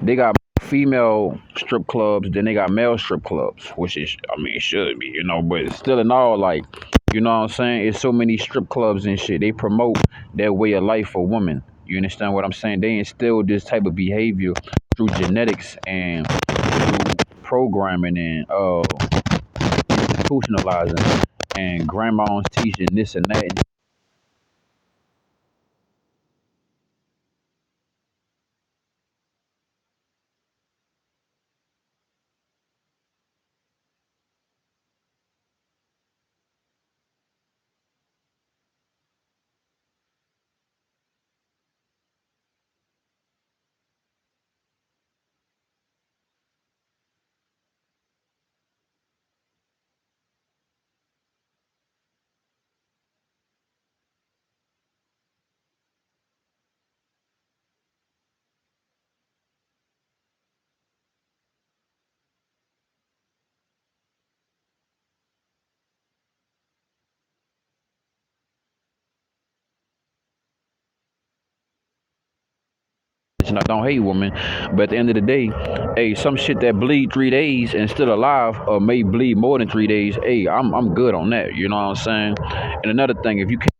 They got female strip clubs, then they got male strip clubs, which is, I mean, it should be, but still in all, like, you know what I'm saying? It's so many strip clubs and shit. They promote their way of life for women. You understand what I'm saying? They instill this type of behavior through genetics and through programming and institutionalizing and grandma's teaching this and that. And I don't hate women, but at the end of the day, hey, some shit that bleed 3 days and still alive, or may bleed more than 3 days. Hey, I'm good on that. You know what I'm saying? And another thing, if you can't,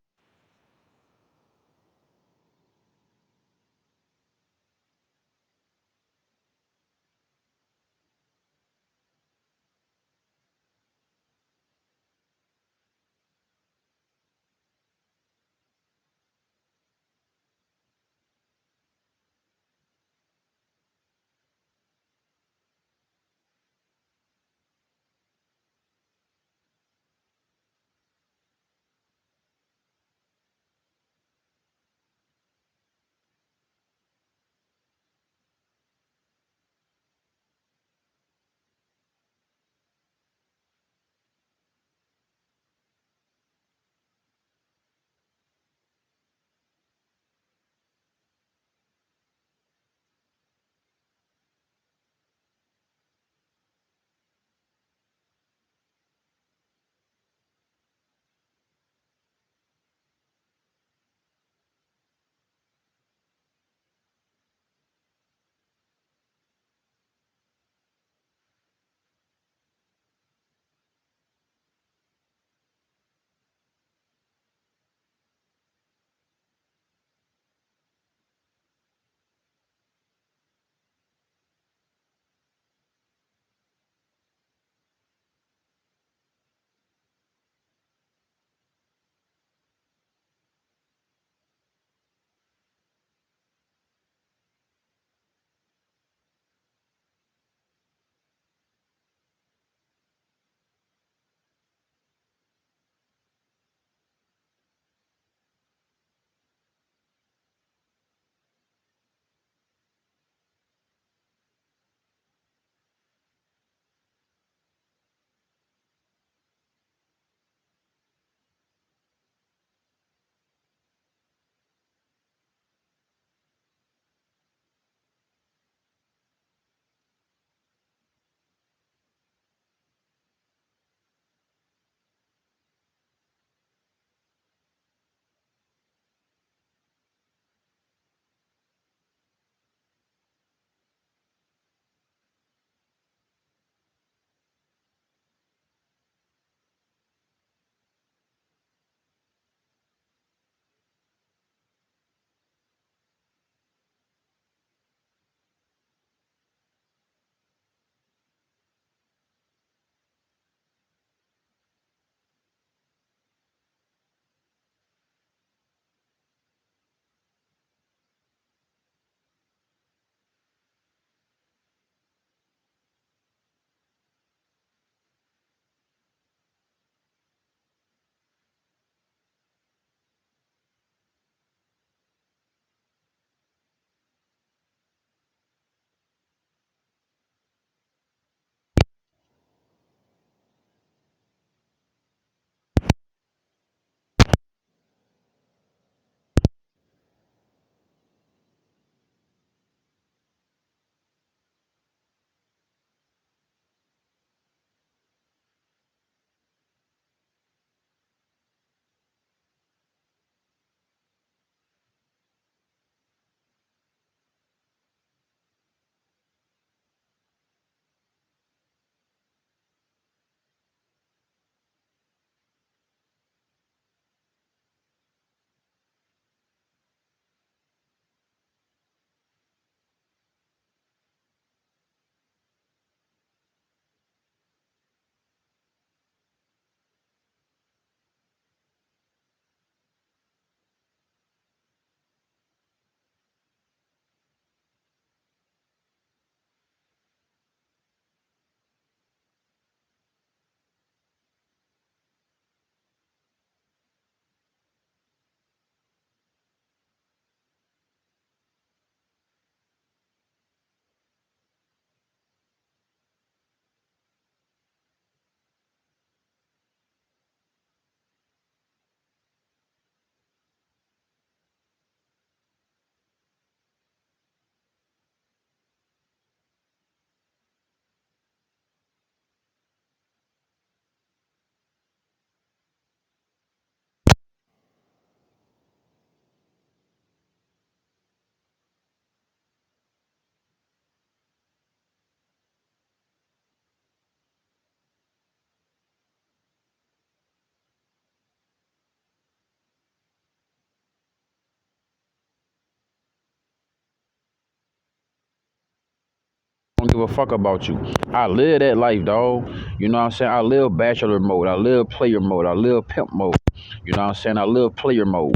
don't give a fuck about you. I live that life, dog. You know what I'm saying? I live bachelor mode. I live player mode. I live pimp mode. You know what I'm saying? I live player mode.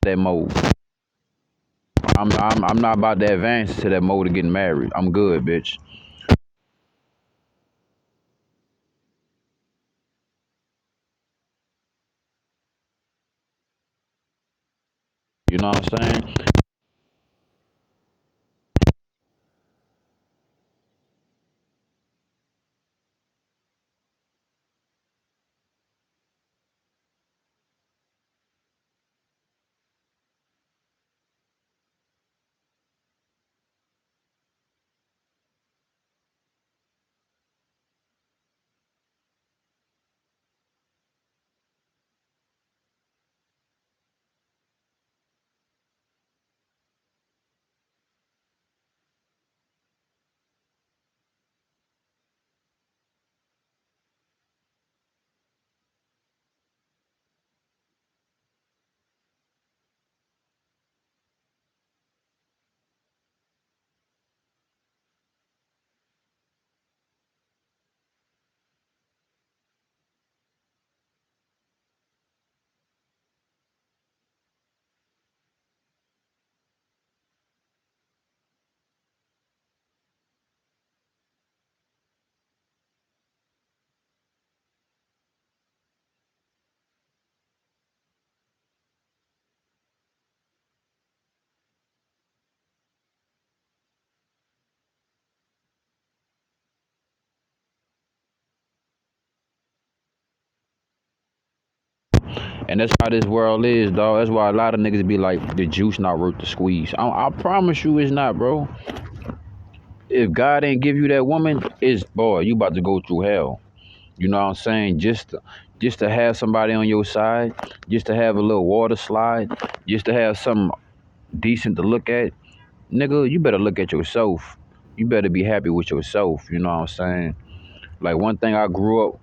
That mode. I'm not about to advance to that mode of getting married. I'm good, bitch. You know what I'm saying? And that's how this world is, dog. That's why a lot of niggas be like, the juice not worth the squeeze. I promise you it's not, bro. If God ain't give you that woman, it's, boy, you about to go through hell. You know what I'm saying? Just to have somebody on your side, just to have a little water slide, just to have something decent to look at, nigga, you better look at yourself. You better be happy with yourself. You know what I'm saying? Like one thing I grew up,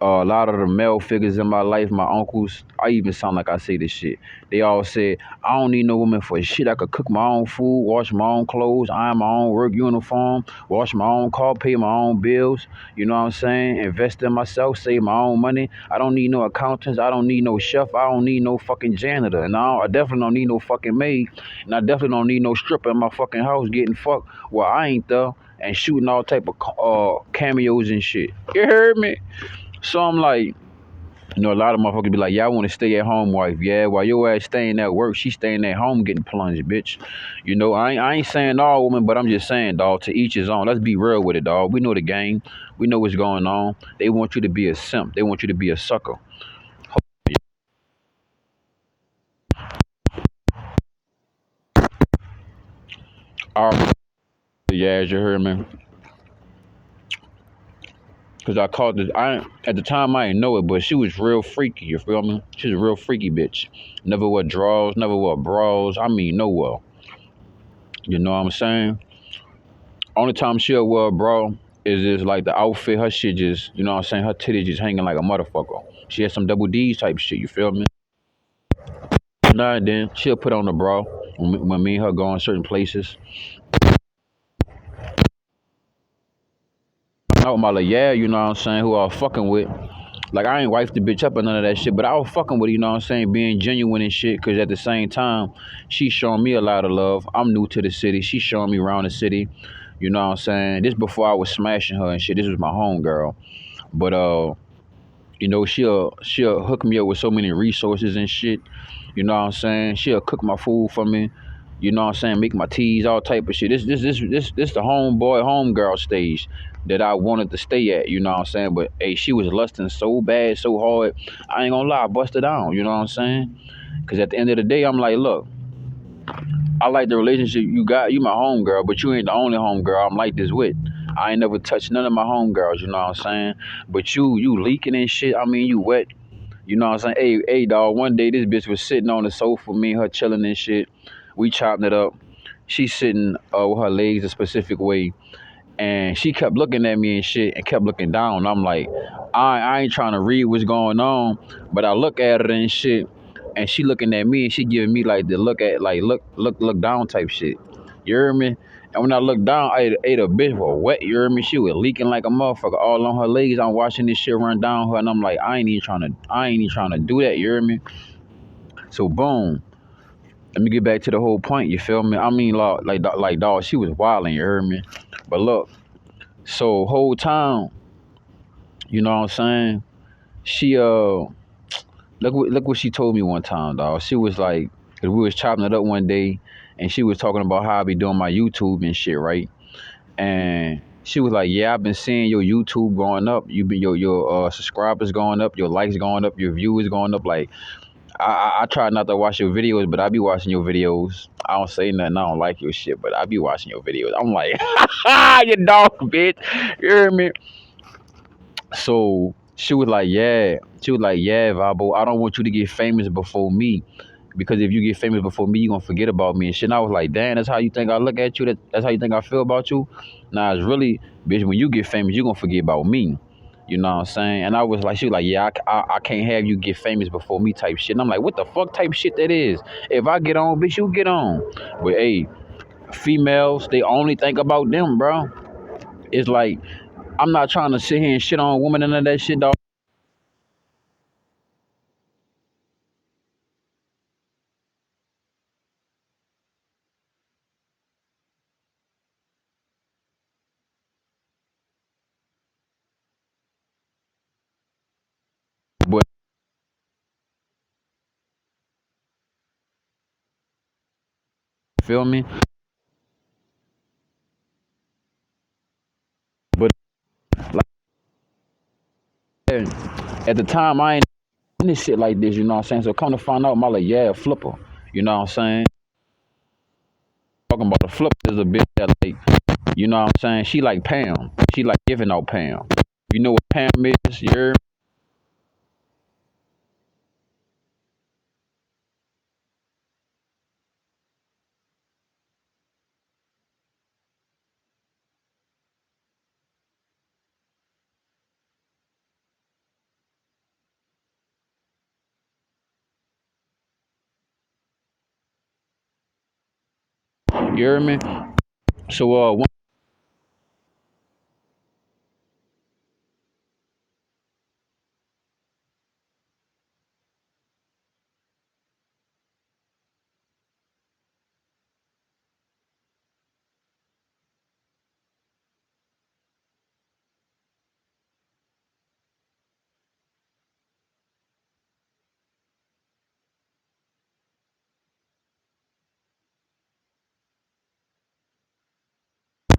a lot of the male figures in my life, my uncles, I even sound like I say this shit. They all said, I don't need no woman for shit. I could cook my own food, wash my own clothes, iron my own work uniform, wash my own car, pay my own bills. You know what I'm saying? Invest in myself, save my own money. I don't need no accountants. I don't need no chef. I don't need no fucking janitor. And I definitely don't need no fucking maid. And I definitely don't need no stripper in my fucking house getting fucked while I ain't there and shooting all type of cameos and shit. You heard me? So I'm like, a lot of motherfuckers be like, yeah, I want to stay at home wife. Yeah, while your ass staying at work, she staying at home getting plunged, bitch. I ain't saying all women, but I'm just saying, dog, to each his own. Let's be real with it, dog. We know the game. We know what's going on. They want you to be a simp. They want you to be a sucker. Yeah, as you heard me. Cause I caught this. I At the time I didn't know it, but she was real freaky. You feel me? She's a real freaky bitch. Never wore drawers, never wore bras. I mean, nowhere. You know what I'm saying? Only time she'll wear a bra is just like the outfit, her shit just, you know what I'm saying, her titties just hanging like a motherfucker. She has some double D's type shit, you feel me? Now and then she'll put on the bra when me and her go in certain places. Out with my like, yeah, you know what I'm saying, who I was fucking with. Like, I ain't wifed the bitch up or none of that shit, but I was fucking with her, you know what I'm saying, being genuine and shit, because at the same time, she's showing me a lot of love. I'm new to the city. She's showing me around the city, you know what I'm saying? This before I was smashing her and shit. This was my home girl. But, she'll hook me up with so many resources and shit. You know what I'm saying? She'll cook my food for me. You know what I'm saying? Make my teas, all type of shit. This the homeboy, homegirl stage that I wanted to stay at. You know what I'm saying? But hey, she was lusting so bad, so hard. I ain't gonna lie, I busted down. You know what I'm saying? Because at the end of the day, I'm like, look, I like the relationship you got. You my homegirl, but you ain't the only homegirl I'm like this with. I ain't never touched none of my homegirls. You know what I'm saying? But you leaking and shit. I mean, you wet. You know what I'm saying? Hey, dog, one day this bitch was sitting on the sofa, me and her chilling and shit. We chopping it up. She's sitting with her legs a specific way. And she kept looking at me and shit and kept looking down. I'm like, I ain't trying to read what's going on, but I look at her and shit, and she looking at me and she giving me like the look at like look down type shit. You hear me? And when I looked down, I ate a bitch was wet. You hear me? She was leaking like a motherfucker all on her legs. I'm watching this shit run down her, and I'm like, I ain't even trying to do that. You hear me? So boom. Let me get back to the whole point. You feel me? I mean, like dog, she was wilding. You heard me? But look, so whole time, you know what I'm saying? She look what she told me one time, dog. She was like, 'cause we was chopping it up one day, and she was talking about how I be doing my YouTube and shit, right? And she was like, "Yeah, I've been seeing your YouTube going up. You been your subscribers going up, your likes going up, your viewers going up. Like, I try not to watch your videos, but I be watching your videos. I don't say nothing. I don't like your shit, but I be watching your videos. I'm like, you dog, bitch. You hear me? So she was like, yeah. She was like, yeah, Vabo, I don't want you to get famous before me. Because if you get famous before me, you gonna forget about me and shit. And I was like, damn, that's how you think I look at you? That's how you think I feel about you? Nah, it's really, bitch, when you get famous, you gonna forget about me. You know what I'm saying? And I was like, she was like, yeah, I can't have you get famous before me type shit. And I'm like, what the fuck type shit that is? If I get on, bitch, you get on. But hey, females, they only think about them, bro. It's like, I'm not trying to sit here and shit on a woman and that shit, dog. But feel me? But like at the time, I ain't in this shit like this, you know what I'm saying? So come to find out, my like, yeah, flipper. You know what I'm saying? Talking about the flipper is a bitch that like, you know what I'm saying? She like Pam. She like giving out Pam. You know what Pam is? You hear me? So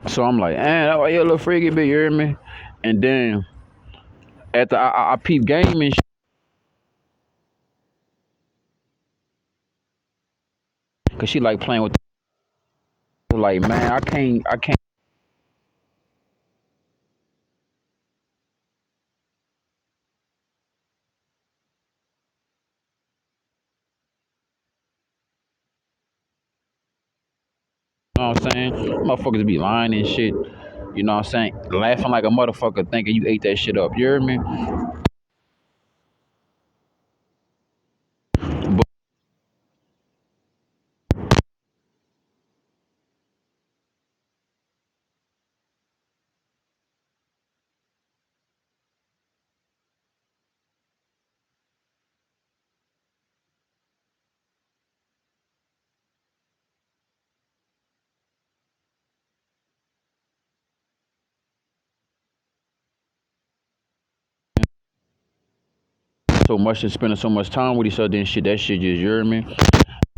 so I'm like, oh yeah, little freaky bitch, you hear me? And then after I peep game and shit, cause she like playing with like, man, I can't. You know what I'm saying? Motherfuckers be lying and shit. You know what I'm saying? Laughing like a motherfucker, thinking you ate that shit up. You hear me? But so much and spending so much time with each other and shit, that shit just, you hear me?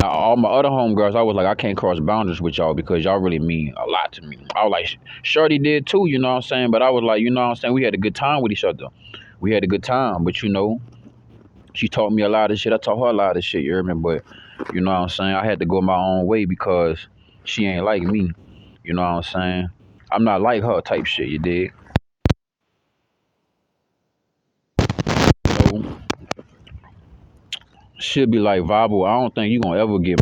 Now, all my other homegirls, I was like, I can't cross boundaries with y'all because y'all really mean a lot to me. I was like, Shorty did too, you know what I'm saying? But I was like, you know what I'm saying? We had a good time with each other. We had a good time, but you know, she taught me a lot of shit. I taught her a lot of shit, you hear me? But you know what I'm saying? I had to go my own way because she ain't like me. You know what I'm saying? I'm not like her type shit, you dig? So she'll be like, Vabo, I don't think you gonna ever get, you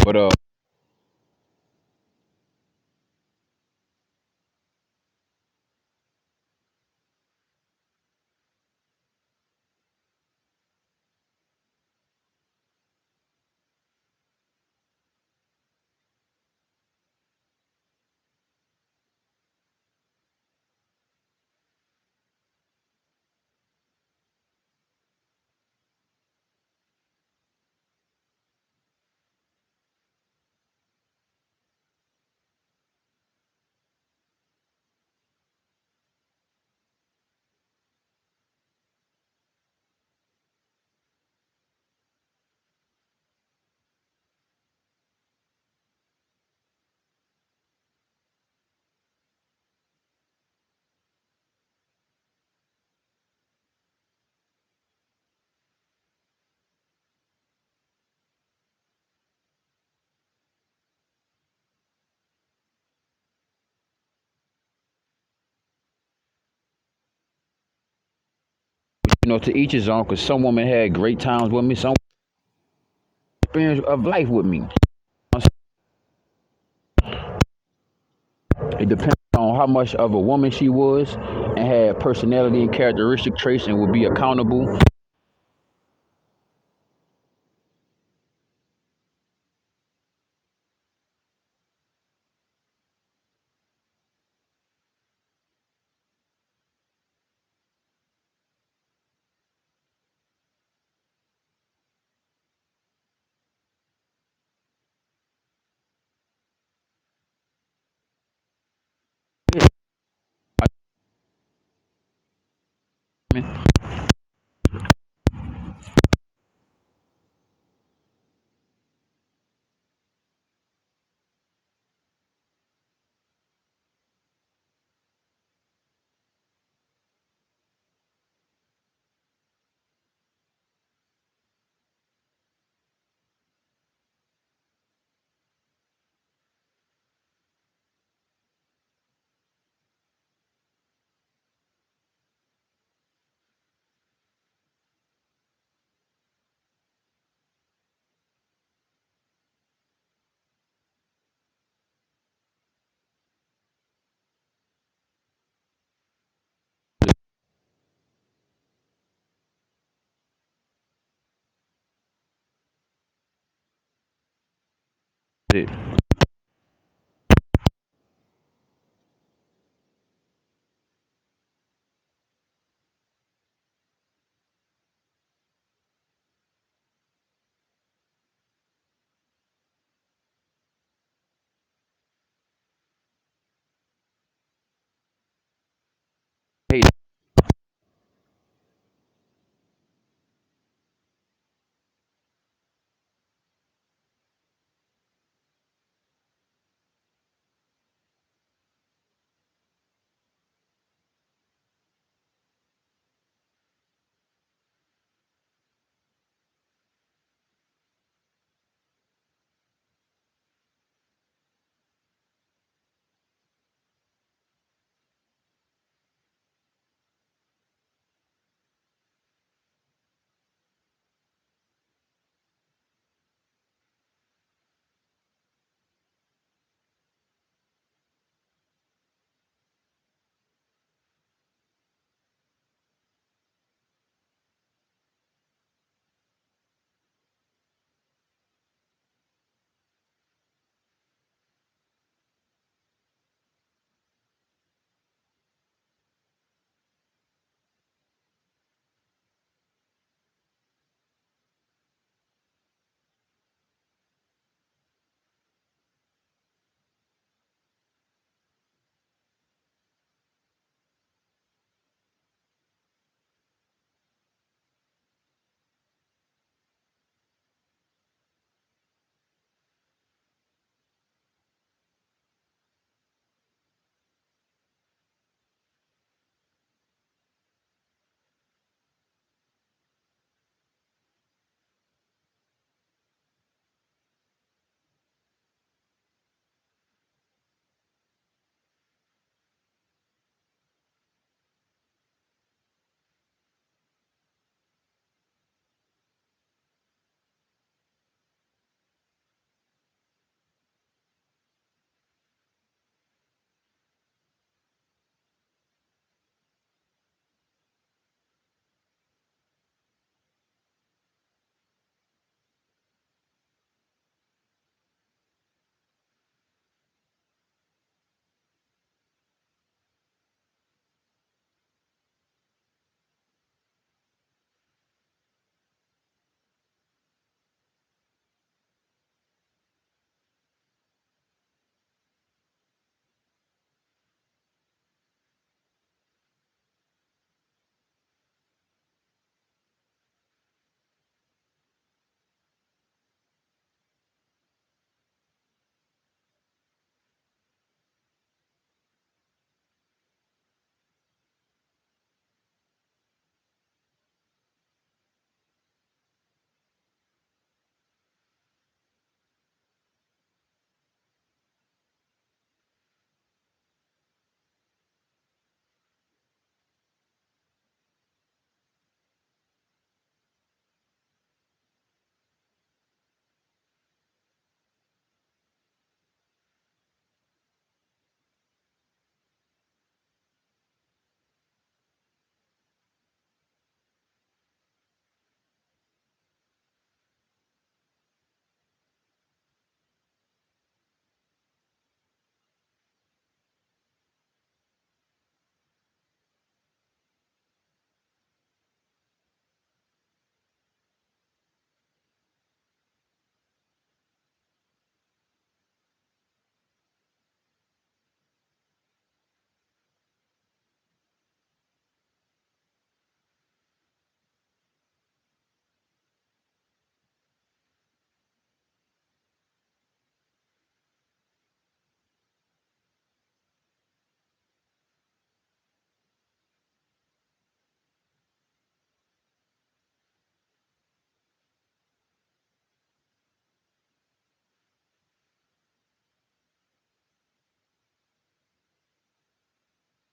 But to each his own. Cause some women had great times with me, some experience of life with me. It depends on how much of a woman she was, and had personality and characteristic traits, and would be accountable.